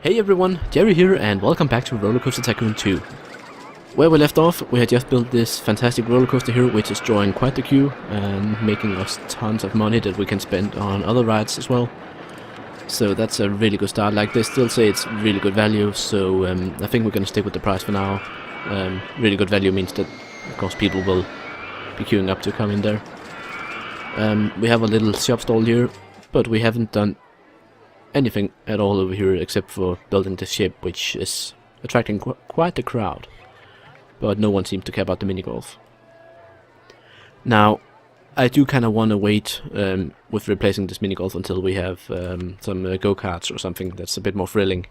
Hey everyone, Jerry here and welcome back to RollerCoaster Tycoon 2. Where we left off, we had just built this fantastic roller coaster here, which is drawing quite the queue and making us tons of money that we can spend on other rides as well. So that's a really good start. Like, they still say it's really good value, so I think we're gonna stick with the price for now. Really good value means that, of course, people will be queuing up to come in there. We have a little shop stall here, but we haven't done anything at all over here except for building the ship, which is attracting quite the crowd. But no one seems to care about the mini golf. Now, I do kind of want to wait with replacing this mini golf until we have some go-karts or something that's a bit more thrilling.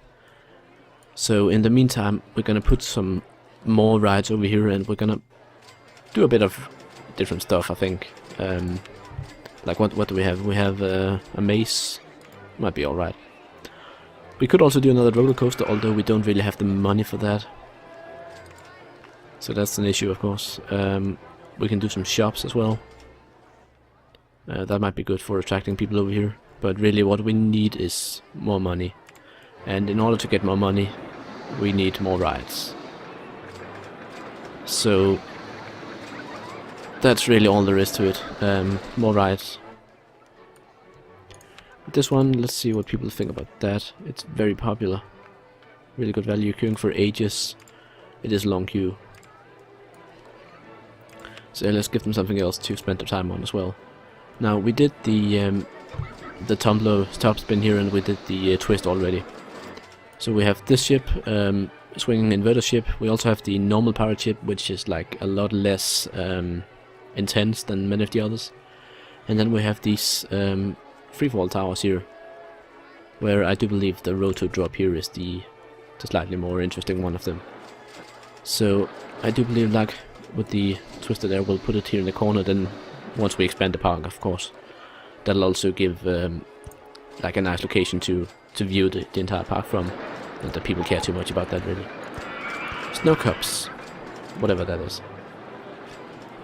So in the meantime, we're gonna put some more rides over here, and we're gonna do a bit of different stuff, I think. Like what do we have? We have a maze. Might be alright. We could also do another roller coaster, although we don't really have the money for that. So that's an issue, of course. We can do some shops as well. That might be good for attracting people over here. But really what we need is more money. And in order to get more money, we need more rides. So that's really all there is to it. More rides. This one, let's see what people think about that. It's very popular. Really good value, queuing for ages. It is a long queue. So let's give them something else to spend their time on as well. Now, we did the tumbler top spin here, and we did the twist already. So we have this ship, swinging inverter ship. We also have the normal pirate ship, which is like a lot less intense than many of the others. And then we have these freefall towers here, where I do believe the roto drop here is the slightly more interesting one of them. So I do believe, like with the twister there, we'll put it here in the corner. Then once we expand the park, of course, that'll also give like a nice location to view the entire park from. Not that people care too much about that, really. Snow cups, whatever that is.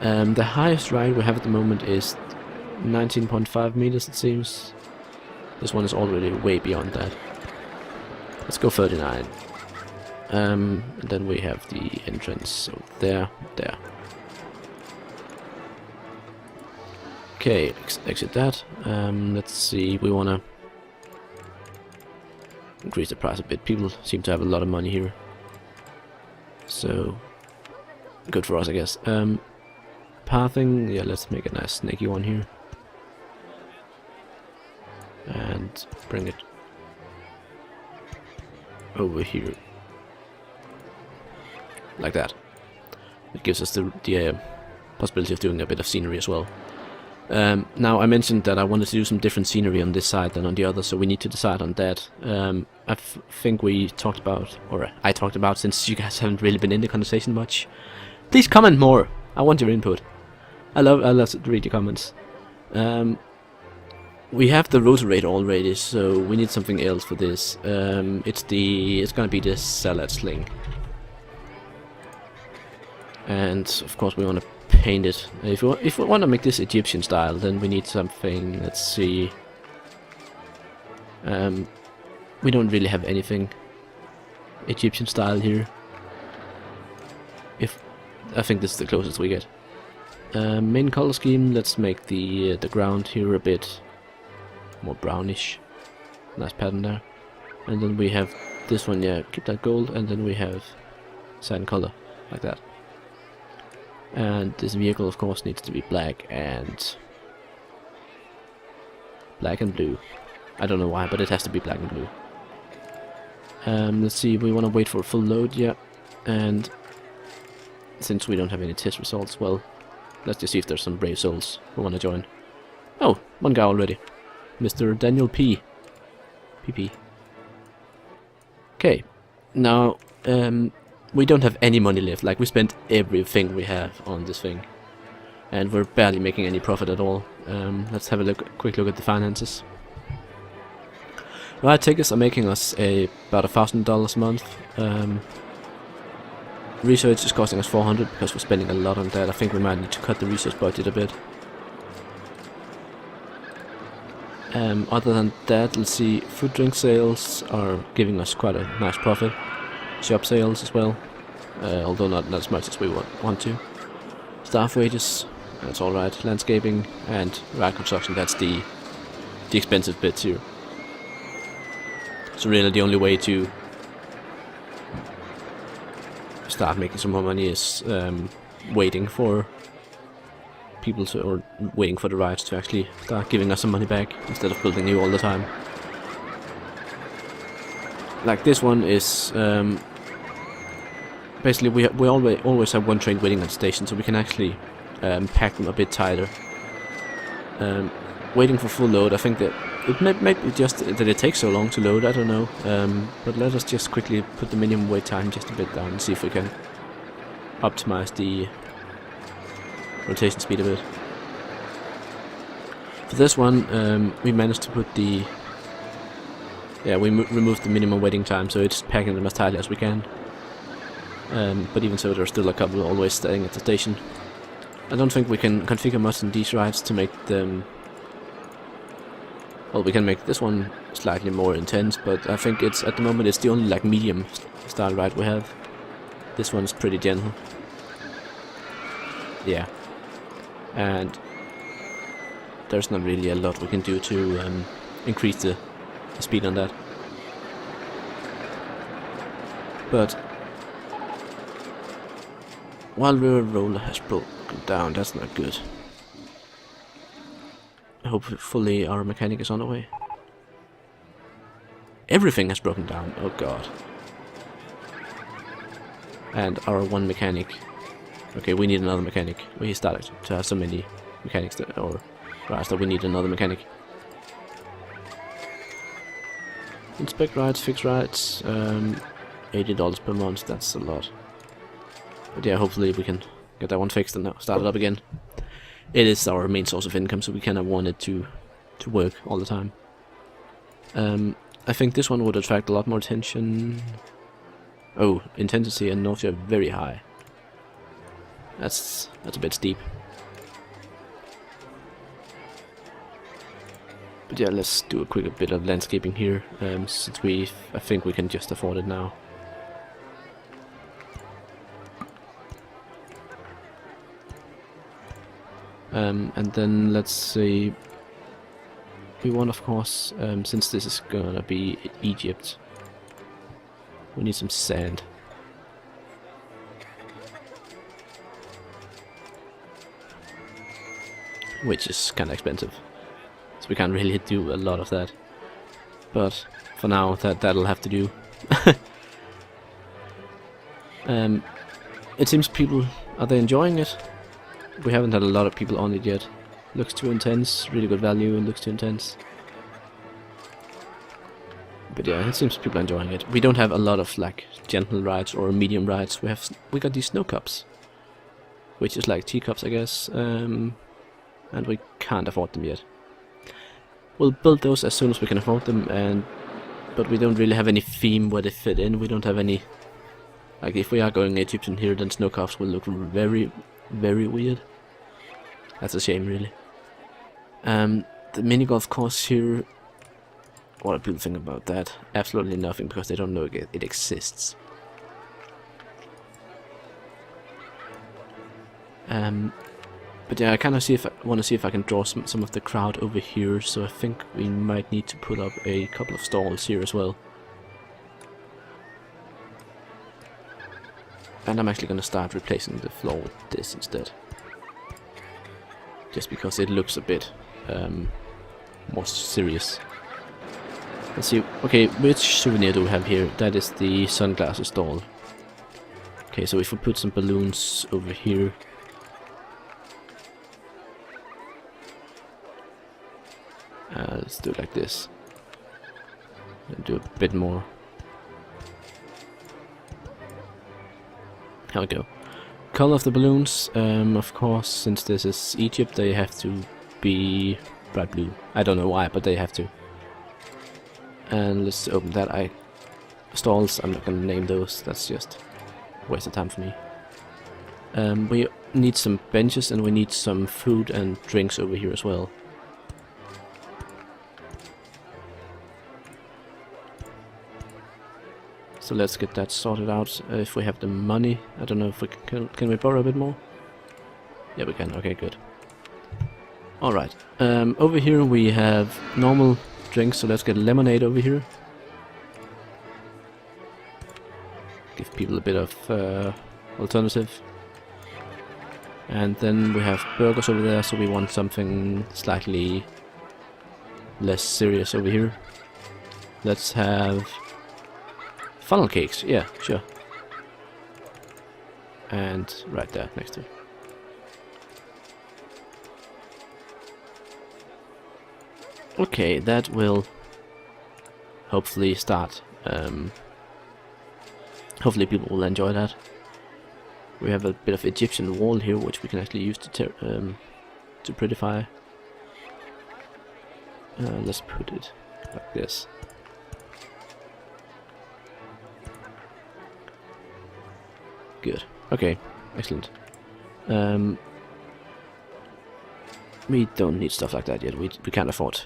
The highest ride we have at the moment is 19.5 meters, it seems. This one is already way beyond that. Let's go 39. And then we have the entrance, so there. Okay, exit that. Let's see, we wanna increase the price a bit. People seem to have a lot of money here, so good for us, I guess. Pathing, yeah, let's make a nice snaky one here. And bring it over here, like that. It gives us the possibility of doing a bit of scenery as well. Now, I mentioned that I wanted to do some different scenery on this side than on the other, so we need to decide on that. I think we talked about, or I talked about, since you guys haven't really been in the conversation much. Please comment more. I want your input. I love to read your comments. We have the rotarator already, so we need something else for this. It's gonna be this salad sling, and of course we want to paint it. If we want to make this Egyptian style, then we need something. Let's see. We don't really have anything Egyptian style here. I think this is the closest we get. Main color scheme. Let's make the ground here a bit more brownish. Nice pattern there. And then we have this one, yeah, keep that gold, and then we have sand color, like that. And this vehicle, of course, needs to be black and blue. I don't know why, but it has to be black and blue. Let's see, we want to wait for a full load, yeah. And since we don't have any test results, well, let's just see if there's some brave souls who want to join. Oh, one guy already. Mr. Daniel P. PP. Okay, now we don't have any money left. Like, we spent everything we have on this thing, and we're barely making any profit at all. Let's have a quick look at the finances. Ride tickets are making us about $1,000 a month. Research is costing us 400 because we're spending a lot on that. I think we might need to cut the research budget a bit. Other than that, let's see, food drink sales are giving us quite a nice profit. Shop sales as well, although not as much as we want to. Staff wages, that's alright. Landscaping and ride construction, that's the expensive bits here. So really the only way to start making some more money is waiting for people to, or waiting for the rides to actually start giving us some money back instead of building new all the time. Like this one is basically we always have one train waiting at the station, so we can actually pack them a bit tighter. Waiting for full load, I think that it may be just that it takes so long to load, I don't know. But let us just quickly put the minimum wait time just a bit down and see if we can optimize the rotation speed a bit. For this one, we managed to put the... Yeah, we removed the minimum waiting time, so it's packing them as tightly as we can. But even so, there's still a couple always staying at the station. I don't think we can configure much in these rides to make them... Well, we can make this one slightly more intense, but I think it's at the moment it's the only like medium style ride we have. This one's pretty gentle. Yeah. And there's not really a lot we can do to increase the speed on that. But while River Roller has broken down, that's not good. Hopefully our mechanic is on the way. Everything has broken down, oh god. And our one mechanic. Okay, we need another mechanic. We started to have so many mechanics that, or rides that we need another mechanic. Inspect rides, fix rides, $80 per month, that's a lot. But yeah, hopefully we can get that one fixed and start it up again. It is our main source of income, so we kind of want it to work all the time. I think this one would attract a lot more attention. Oh, intensity and nausea very high. That's a bit steep. But yeah, let's do a quick bit of landscaping here, since I think we can just afford it now. And then let's see, we want, of course, since this is gonna be Egypt, we need some sand. Which is kinda expensive, so we can't really do a lot of that. But for now, that'll have to do. It seems people, are they enjoying it? We haven't had a lot of people on it yet. Looks too intense, really good value, and looks too intense. But yeah, it seems people are enjoying it. We don't have a lot of like gentle rides or medium rides. We got these snow cups, which is like teacups, I guess, and we can't afford them yet. We'll build those as soon as we can afford them, but we don't really have any theme where they fit in. We don't have any, like if we are going Egyptian here, then snow cups will look very, very weird. That's a shame, really. The mini golf course here, what do people think about that? Absolutely nothing, because they don't know it exists. But yeah, I kind of want to see if I can draw some of the crowd over here, so I think we might need to put up a couple of stalls here as well. And I'm actually going to start replacing the floor with this instead. Just because it looks a bit more serious. Let's see, okay, which souvenir do we have here? That is the sunglasses stall. Okay, so if we put some balloons over here. Let's do it like this. And do a bit more. Here we go. Color of the balloons, of course, since this is Egypt, they have to be bright blue. I don't know why, but they have to. And let's open that. Stalls, I'm not gonna name those, that's just a waste of time for me. We need some benches and we need some food and drinks over here as well. So let's get that sorted out. If we have the money, I don't know if we can we borrow a bit more? Yeah, we can. Okay, good. All right. Over here we have normal drinks, so let's get lemonade over here. Give people a bit of alternative. And then we have burgers over there, so we want something slightly less serious over here. Let's have funnel cakes. Yeah, sure. And right there next to it. Okay, that will hopefully start. Hopefully people will enjoy that. We have a bit of Egyptian wall here, which we can actually use to prettify. Let's put it like this. Good. Okay. Excellent. We don't need stuff like that yet. We can't afford.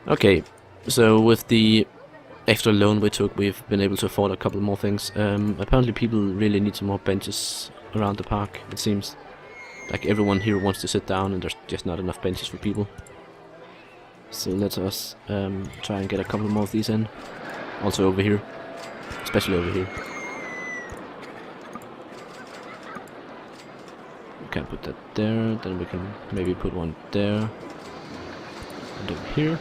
Okay. So with the extra loan we took, we've been able to afford a couple more things. Apparently people really need some more benches around the park, it seems. Like everyone here wants to sit down and there's just not enough benches for people. So let us try and get a couple more of these in. Also over here. Especially over here. We can put that there, then we can maybe put one there. And over here.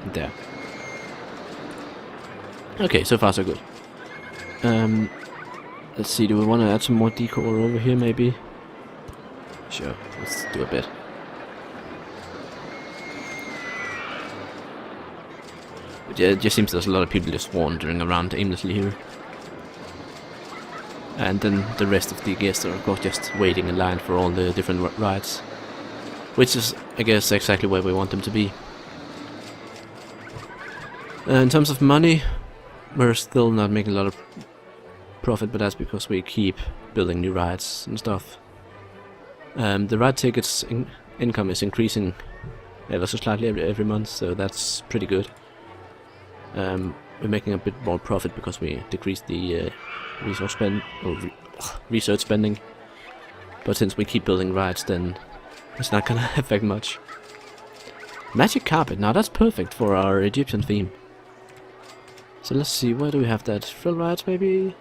And there. Okay, so far so good. Let's see, do we want to add some more decor over here maybe? Sure, let's do a bit. But yeah, it just seems there's a lot of people just wandering around aimlessly here. And then the rest of the guests are of course just waiting in line for all the different rides. Which is, I guess, exactly where we want them to be. In terms of money, we're still not making a lot of profit, but that's because we keep building new rides and stuff. The ride tickets income is increasing ever so slightly every month, so that's pretty good. We're making a bit more profit because we decreased the research spending. But since we keep building rides, then it's not gonna affect much. Magic carpet, now that's perfect for our Egyptian theme. So let's see, where do we have that? Thrill rides maybe?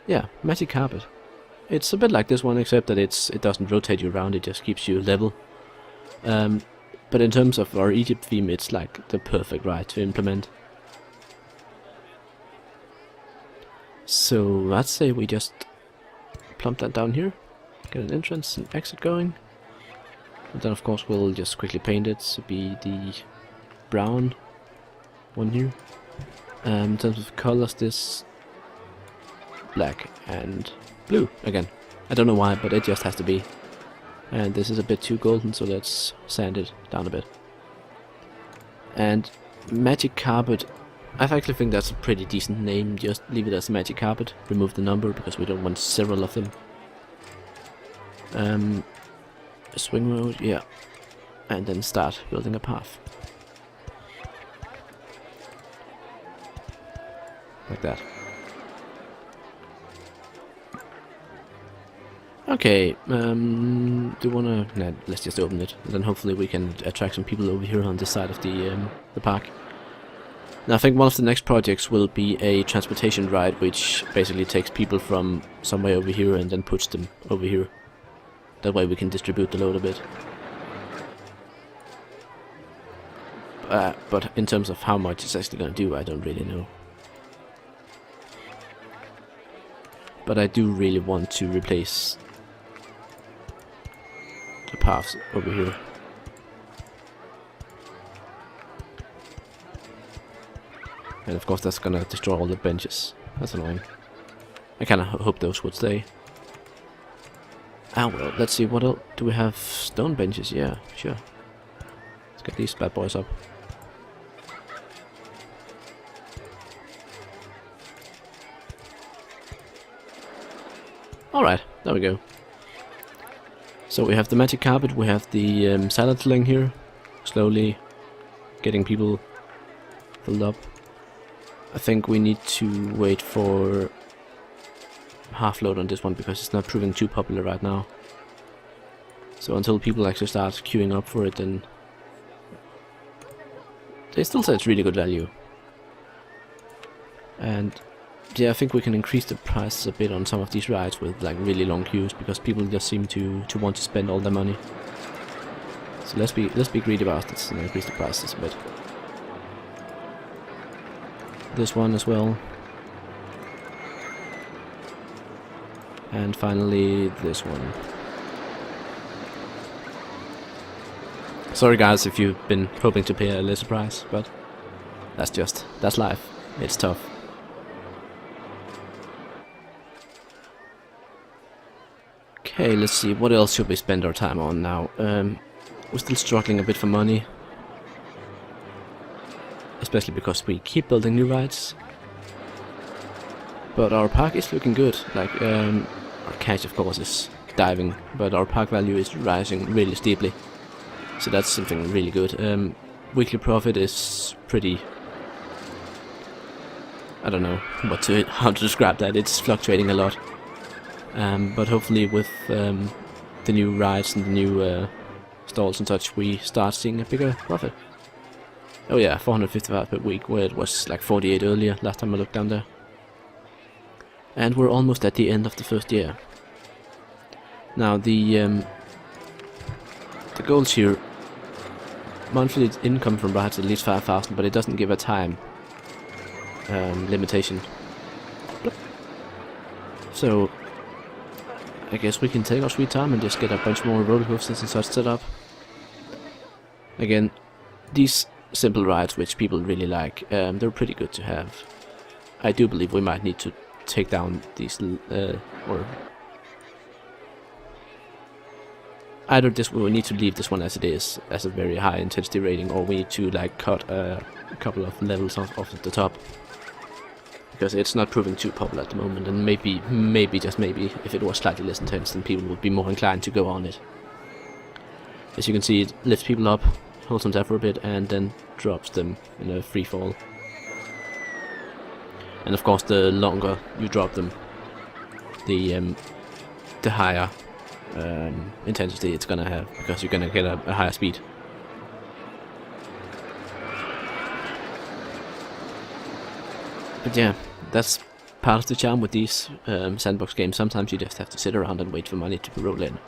Yeah, magic carpet. It's a bit like this one, except that it doesn't rotate you around, it just keeps you level. But in terms of our Egypt theme, it's like the perfect ride to implement. So I'd say we just plump that down here, get an entrance and exit going. And then of course we'll just quickly paint it to be the brown one here. In terms of colors, this black and blue again. I don't know why, but it just has to be. And this is a bit too golden, so let's sand it down a bit. And magic carpet, I actually think that's a pretty decent name. Just leave it as magic carpet. Remove the number because we don't want several of them. Swing road, yeah. And then start building a path. Like that. Okay, do you wanna... Nah, let's just open it. And then hopefully we can attract some people over here on this side of the park. Now I think one of the next projects will be a transportation ride, which basically takes people from somewhere over here and then puts them over here. That way we can distribute the load a bit. But in terms of how much it's actually gonna do, I don't really know. But I do really want to replace the paths over here. And of course that's gonna destroy all the benches. That's annoying. I kinda hope those would stay. Ah well, let's see, what else? Do we have stone benches? Yeah, sure. Let's get these bad boys up. Alright, there we go. So we have the magic carpet, we have the salad sling here. Slowly getting people filled up. I think we need to wait for half load on this one because it's not proving too popular right now. So until people actually start queuing up for it, then they still say it's really good value. And yeah, I think we can increase the prices a bit on some of these rides with like really long queues because people just seem to want to spend all their money. So let's be greedy bastards and increase the prices a bit. This one as well. And finally this one. Sorry guys if you've been hoping to pay a lesser price, but that's life. It's tough. Okay, let's see, what else should we spend our time on now? We're still struggling a bit for money. Especially because we keep building new rides. But our park is looking good. Like, our cash of course is diving, but our park value is rising really steeply. So that's something really good. Weekly profit is pretty... I don't know how to describe that. It's fluctuating a lot. But hopefully with the new rides and the new stalls and such, we start seeing a bigger profit. Oh yeah, 455 per week, where it was like 48 earlier, last time I looked down there. And we're almost at the end of the first year. Now the goals here, monthly income from rides at least 5,000, but it doesn't give a time limitation. So I guess we can take our sweet time and just get a bunch more roller coasters and such set up. Again, these simple rides which people really like, they're pretty good to have. I do believe we might need to take down these, or either we need to leave this one as it is, as a very high intensity rating, or we need to like cut a couple of levels off the top. Because it's not proving too popular at the moment, and maybe, just maybe, if it was slightly less intense, then people would be more inclined to go on it. As you can see, it lifts people up, holds them there for a bit, and then drops them in a free fall. And of course, the longer you drop them, the higher intensity it's gonna have, because you're gonna get a higher speed. But yeah, that's part of the charm with these sandbox games. Sometimes you just have to sit around and wait for money to roll in.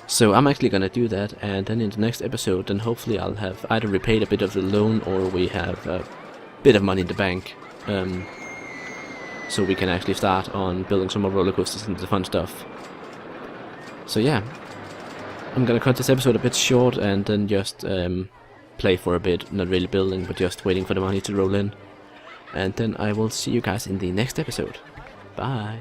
So I'm actually gonna do that, and then in the next episode, then hopefully I'll have either repaid a bit of the loan, or we have a bit of money in the bank, so we can actually start on building some more roller coasters and the fun stuff. So yeah, I'm gonna cut this episode a bit short and then just play for a bit, not really building, but just waiting for the money to roll in. And then I will see you guys in the next episode. Bye!